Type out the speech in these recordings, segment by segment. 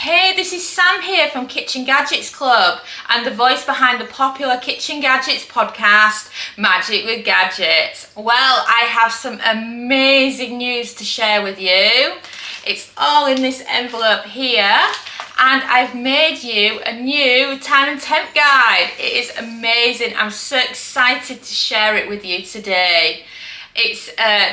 Hey, this is Sam here from Kitchen Gadgets Club and the voice behind the popular Kitchen Gadgets podcast, Magic with Gadgets. Well, I have some amazing news to share with you. It's all in this envelope here, and I've made you a new time and temp guide. It is amazing. I'm so excited to share it with you today. It's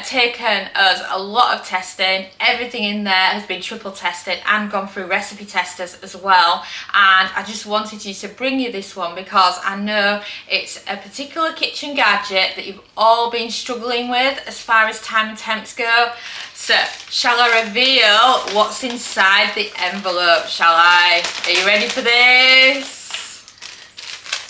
taken us a lot of testing. Everything in there has been triple tested and gone through recipe testers as well, and I just wanted to bring you this one because I know it's a particular kitchen gadget that you've all been struggling with as far as time and temps go. So shall I reveal what's inside the envelope, shall I? Are you ready for this?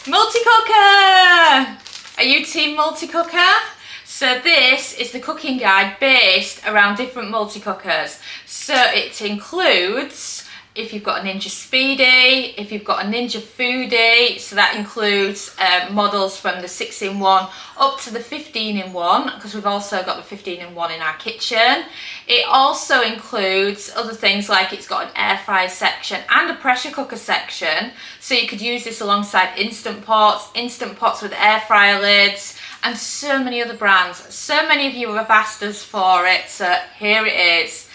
Multicooker! Are you team multicooker? So this is the cooking guide based around different multicookers. So it includes, if you've got a Ninja Speedi, if you've got a Ninja Foodi, so that includes models from the 6-in-1 up to the 15-in-1, because we've also got the 15-in-1 in our kitchen. It also includes other things like it's got an air fryer section and a pressure cooker section. So you could use this alongside instant pots with air fryer lids, and so many other brands. So many of you have asked us for it, so here it is.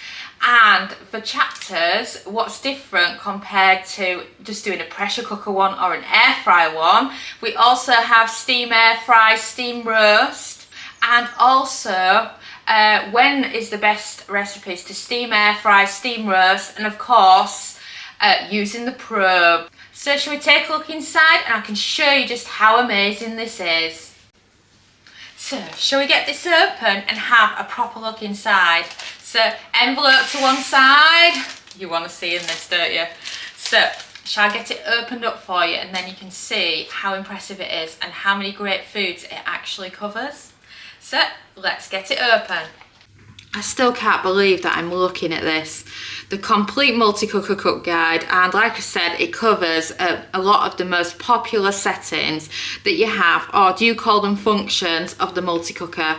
And for chapters, what's different compared to just doing a pressure cooker one or an air fryer one, we also have steam air fry, steam roast, and also when is the best recipes to steam air fry, steam roast, and of course using the probe. So shall we take a look inside and I can show you just how amazing this is. So, shall we get this open and have a proper look inside? So, envelope to one side. You want to see in this, don't you? So, shall I get it opened up for you and then you can see how impressive it is and how many great foods it actually covers? So, let's get it open. I still can't believe that I'm looking at this. The complete multi-cooker cook guide, and like I said, it covers a lot of the most popular settings that you have, or do you call them functions, of the multi-cooker.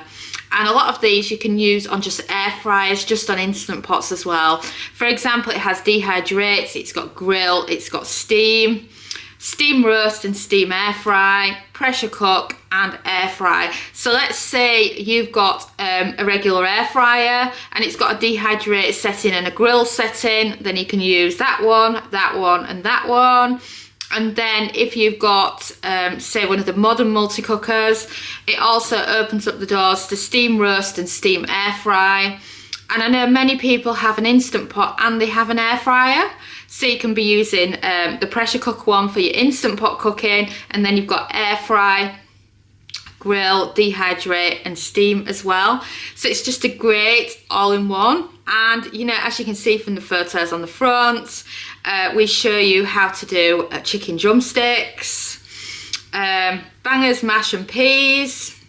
And a lot of these you can use on just air fryers, just on instant pots as well. For example, it has dehydrates, it's got grill, it's got steam roast and steam air fry, pressure cook and air fry. So let's say you've got a regular air fryer and it's got a dehydrated setting and a grill setting, then you can use that one and that one. And then if you've got say one of the modern multi-cookers, it also opens up the doors to steam roast and steam air fry. And I know many people have an instant pot and they have an air fryer. So you can be using the pressure cooker one for your instant pot cooking, and then you've got air fry, grill, dehydrate and steam as well. So it's just a great all-in-one. And you know, as you can see from the photos on the front, we show you how to do chicken drumsticks, bangers, mash and peas.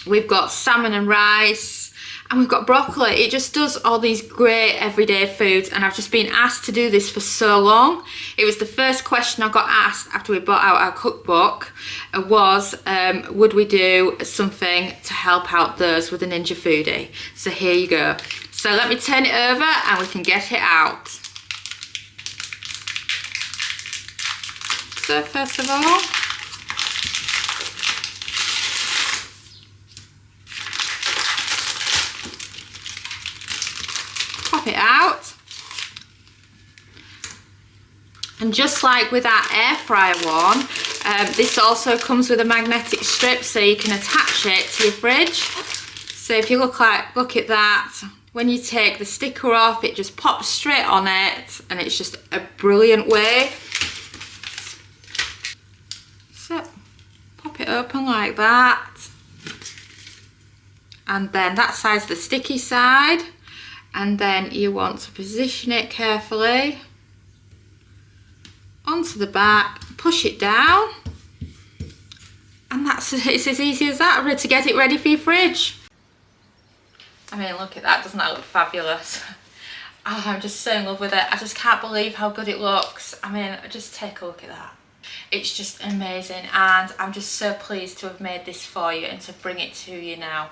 We've got salmon and rice. And we've got broccoli. It just does all these great everyday foods, and I've just been asked to do this for so long. It was the first question I got asked after we bought out our cookbook was, would we do something to help out those with a Ninja Foodi? So here you go. So let me turn it over and we can get it out. So first of all, pop it out, and just like with our air fryer one, this also comes with a magnetic strip so you can attach it to your fridge. So if you look at that, when you take the sticker off, it just pops straight on it, and it's just a brilliant way. So pop it open like that, and then that side's the sticky side. And then you want to position it carefully onto the back, push it down, and it's as easy as that, to get it ready for your fridge. I mean, look at that, doesn't that look fabulous? Oh, I'm just so in love with it. I just can't believe how good it looks. I mean, just take a look at that. It's just amazing, and I'm just so pleased to have made this for you and to bring it to you now.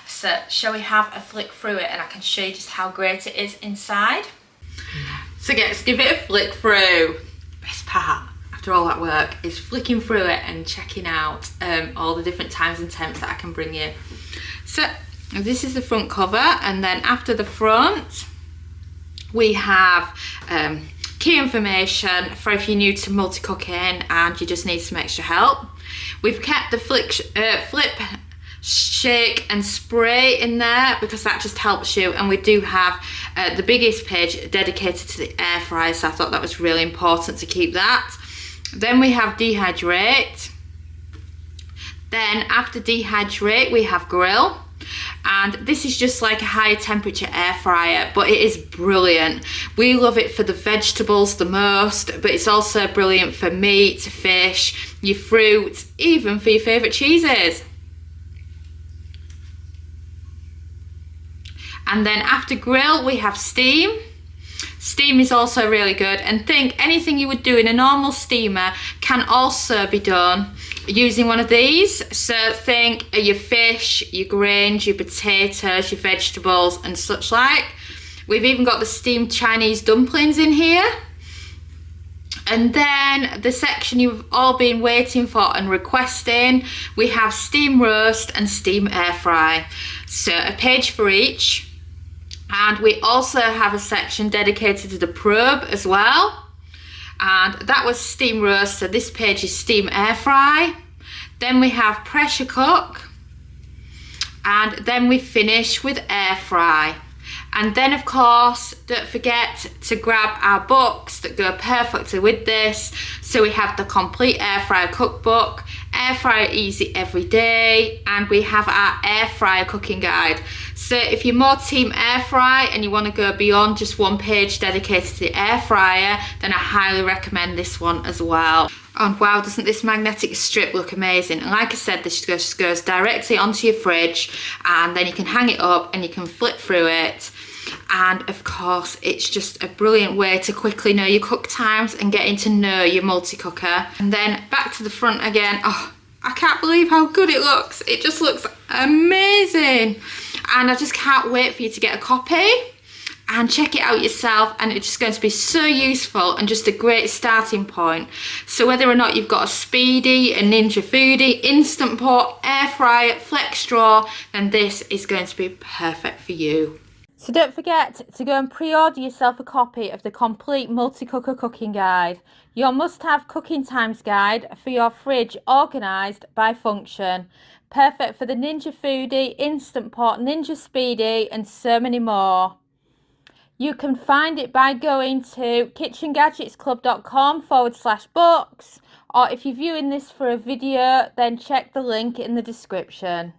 So shall we have a flick through it and I can show you just how great it is inside? So let's give it a flick through. Best part after all that work is flicking through it and checking out all the different times and temps that I can bring you. So this is the front cover, and then after the front we have key information for if you're new to multi-cooking and you just need some extra help. We've kept the flip, shake and spray in there because that just helps you, and we do have the biggest page dedicated to the air fryer, so I thought that was really important to keep that. Then we have dehydrate. Then after dehydrate we have grill, and this is just like a higher temperature air fryer, but it is brilliant. We love it for the vegetables the most, but it's also brilliant for meat, fish, your fruit, even for your favourite cheeses. And then after grill we have steam. Steam is also really good, and think anything you would do in a normal steamer can also be done using one of these. So think your fish, your grains, your potatoes, your vegetables and such like. We've even got the steamed Chinese dumplings in here. And then the section you've all been waiting for and requesting, we have steam roast and steam air fry. So a page for each. And we also have a section dedicated to the probe as well, and that was steam roast, so this page is steam air fry. Then we have pressure cook, and then we finish with air fry. And then of course don't forget to grab our books that go perfectly with this. So we have the complete air fryer cookbook, air fryer easy every day, and we have our air fryer cooking guide. So if you're more team air fry and you want to go beyond just one page dedicated to the air fryer, then I highly recommend this one as well. And wow, doesn't this magnetic strip look amazing? And like I said, this just goes directly onto your fridge, and then you can hang it up and you can flip through it. And of course it's just a brilliant way to quickly know your cook times and getting to know your multi-cooker. And then back to the front again. Oh, I can't believe how good it looks. It just looks amazing, and I just can't wait for you to get a copy and check it out yourself, and it's just going to be so useful and just a great starting point. So whether or not you've got a Speedy, a Ninja Foodi, Instant Pot, air fryer, FlexDrawer, then this is going to be perfect for you. So don't forget to go and pre-order yourself a copy of the complete multi-cooker cooking guide, your must-have cooking times guide for your fridge organised by function. Perfect for the Ninja Foodi, Instant Pot, Ninja Speedy and so many more. You can find it by going to kitchengadgetsclub.com/books, or if you're viewing this for a video, then check the link in the description.